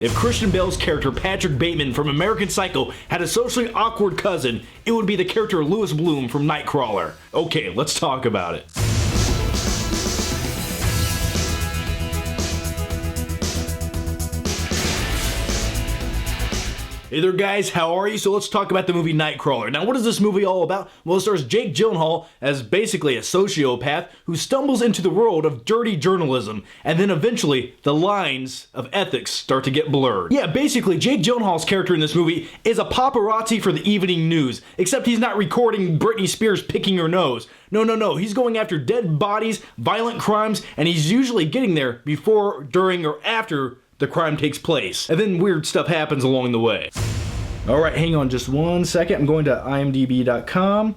If Christian Bale's character Patrick Bateman from American Psycho had a socially awkward cousin, it would be the character Louis Bloom from Nightcrawler. Okay, let's talk about it. Hey there guys, how are you? So let's talk about the movie Nightcrawler. Now what is this movie all about? Well, it stars Jake Gyllenhaal as basically a sociopath who stumbles into the world of dirty journalism, and then eventually the lines of ethics start to get blurred. Yeah, basically Jake Gyllenhaal's character in this movie is a paparazzi for the evening news, except he's not recording Britney Spears picking her nose. No, he's going after dead bodies, violent crimes, and he's usually getting there before, during, or after the crime takes place. And then weird stuff happens along the way. Alright, hang on just one second. I'm going to imdb.com.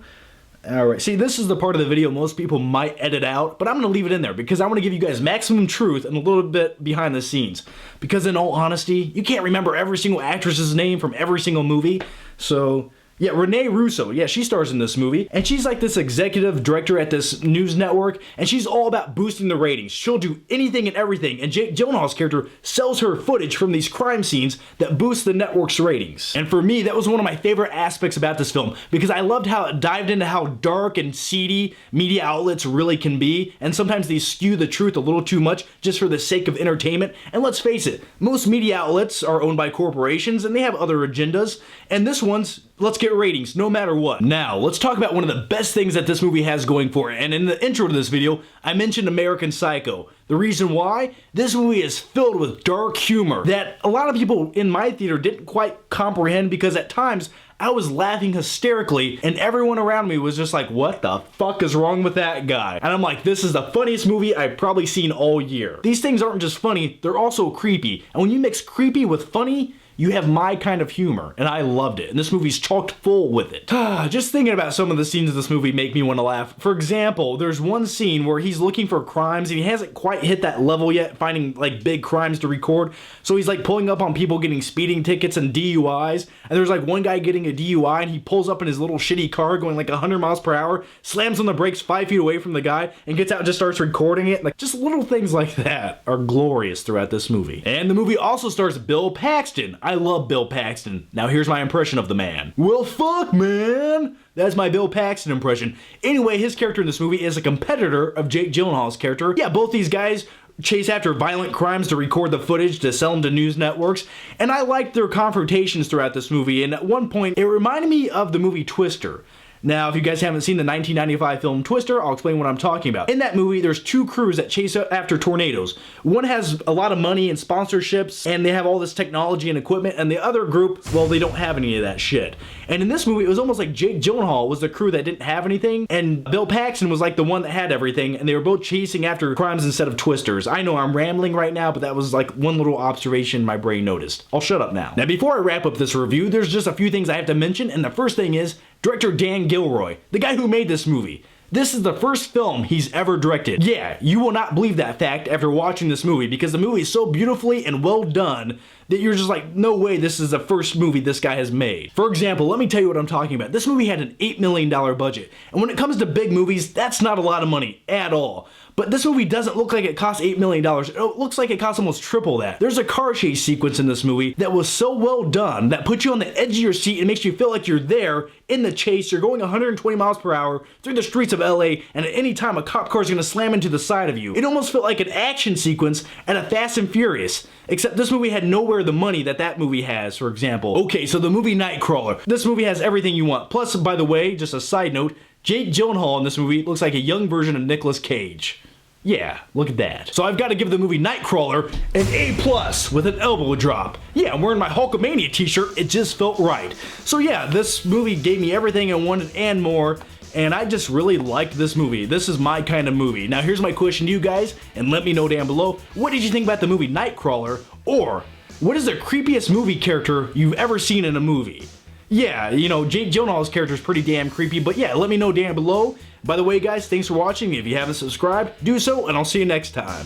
Alright, see, this is the part of the video most people might edit out, but I'm going to leave it in there because I want to give you guys maximum truth and a little bit behind the scenes. Because in all honesty, you can't remember every single actress's name from every single movie, so yeah, Renee Russo, yeah, she stars in this movie, and she's like this executive director at this news network, and she's all about boosting the ratings. She'll do anything and everything, and Jake Gyllenhaal's character sells her footage from these crime scenes that boost the network's ratings. And for me, that was one of my favorite aspects about this film, because I loved how it dived into how dark and seedy media outlets really can be, and sometimes they skew the truth a little too much just for the sake of entertainment. And let's face it, most media outlets are owned by corporations, and they have other agendas, and this one's let's get ratings no matter what. Now, let's talk about one of the best things that this movie has going for it. And in the intro to this video, I mentioned American Psycho. The reason why? This movie is filled with dark humor that a lot of people in my theater didn't quite comprehend, because at times I was laughing hysterically and everyone around me was just like, what the fuck is wrong with that guy? And I'm like, this is the funniest movie I've probably seen all year. These things aren't just funny, they're also creepy. And when you mix creepy with funny, you have my kind of humor, and I loved it, and this movie's chocked full with it. Just thinking about some of the scenes of this movie make me want to laugh. For example, there's one scene where he's looking for crimes, and he hasn't quite hit that level yet, finding like big crimes to record, so he's like pulling up on people getting speeding tickets and DUIs, and there's like one guy getting a DUI, and he pulls up in his little shitty car going like 100 miles per hour, slams on the brakes 5 feet away from the guy, and gets out and just starts recording it. Like, just little things like that are glorious throughout this movie. And the movie also stars Bill Paxton. I love Bill Paxton. Now here's my impression of the man. Well, fuck, man. That's my Bill Paxton impression. Anyway, his character in this movie is a competitor of Jake Gyllenhaal's character. Yeah, both these guys chase after violent crimes to record the footage to sell them to news networks, and I liked their confrontations throughout this movie, and at one point, it reminded me of the movie Twister. Now, if you guys haven't seen the 1995 film Twister, I'll explain what I'm talking about. In that movie, there's two crews that chase after tornadoes. One has a lot of money and sponsorships, and they have all this technology and equipment, and the other group, well, they don't have any of that shit. And in this movie, it was almost like Jake Gyllenhaal was the crew that didn't have anything, and Bill Paxton was like the one that had everything, and they were both chasing after crimes instead of twisters. I know I'm rambling right now, but that was like one little observation my brain noticed. I'll shut up now. Now, before I wrap up this review, there's just a few things I have to mention, and the first thing is director Dan Gilroy, the guy who made this movie. This is the first film he's ever directed. Yeah, you will not believe that fact after watching this movie, because the movie is so beautifully and well done that you're just like, no way this is the first movie this guy has made. For example, let me tell you what I'm talking about. This movie had an $8 million budget, and when it comes to big movies, that's not a lot of money at all. But this movie doesn't look like it cost $8 million. It looks like it cost almost triple that. There's a car chase sequence in this movie that was so well done that puts you on the edge of your seat and makes you feel like you're there in the chase. You're going 120 miles per hour through the streets of LA, and at any time a cop car is going to slam into the side of you. It almost felt like an action sequence at a Fast and Furious, except this movie had nowhere the money that movie has, for example. Okay, so the movie Nightcrawler. This movie has everything you want. Plus, by the way, just a side note, Jake Gyllenhaal in this movie looks like a young version of Nicolas Cage. Yeah, look at that. So I've got to give the movie Nightcrawler an A+ with an elbow drop. Yeah, I'm wearing my Hulkamania t-shirt, it just felt right. So yeah, this movie gave me everything I wanted and more, and I just really liked this movie. This is my kind of movie. Now here's my question to you guys, and let me know down below, what did you think about the movie Nightcrawler, or what is the creepiest movie character you've ever seen in a movie? Yeah, you know, Jake Gyllenhaal's character is pretty damn creepy, but yeah, let me know down below. By the way, guys, thanks for watching. If you haven't subscribed, do so, and I'll see you next time.